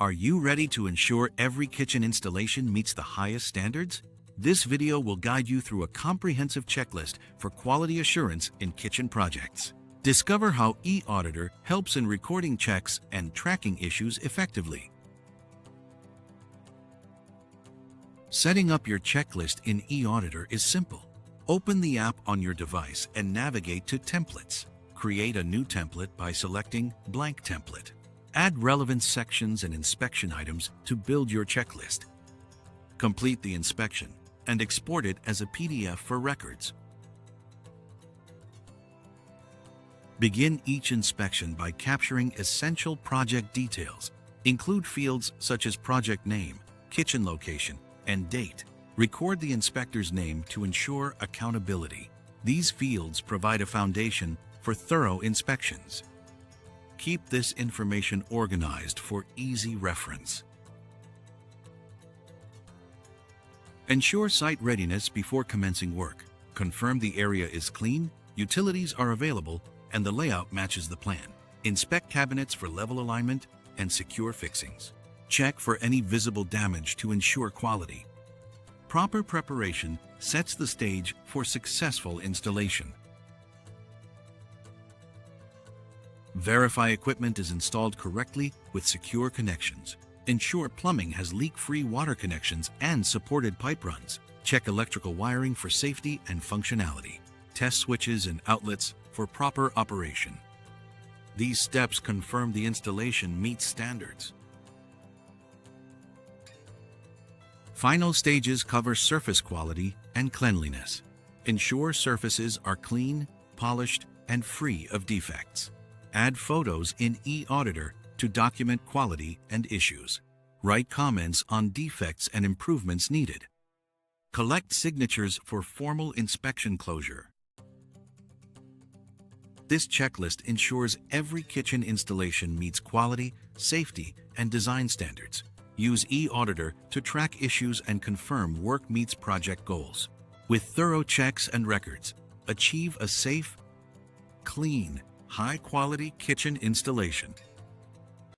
Are you ready to ensure every kitchen installation meets the highest standards? This video will guide you through a comprehensive checklist for quality assurance in kitchen projects. Discover how eAuditor helps in recording checks and tracking issues effectively. Setting up your checklist in eAuditor is simple. Open the app on your device and navigate to Templates. Create a new template by selecting Blank Template. Add relevant sections and inspection items to build your checklist. Complete the inspection and export it as a PDF for records. Begin each inspection by capturing essential project details. Include fields such as project name, kitchen location, and date. Record the inspector's name to ensure accountability. These fields provide a foundation for thorough inspections. Keep this information organized for easy reference. Ensure site readiness before commencing work. Confirm the area is clean, utilities are available, and the layout matches the plan. Inspect cabinets for level alignment and secure fixings. Check for any visible damage to ensure quality. Proper preparation sets the stage for successful installation. Verify equipment is installed correctly with secure connections. Ensure plumbing has leak-free water connections and supported pipe runs. Check electrical wiring for safety and functionality. Test switches and outlets for proper operation. These steps confirm the installation meets standards. Final stages cover surface quality and cleanliness. Ensure surfaces are clean, polished, and free of defects. Add photos in eAuditor to document quality and issues. Write comments on defects and improvements needed. Collect signatures for formal inspection closure. This checklist ensures every kitchen installation meets quality, safety, and design standards. Use eAuditor to track issues and confirm work meets project goals. With thorough checks and records, achieve a safe, clean, high-quality kitchen installation.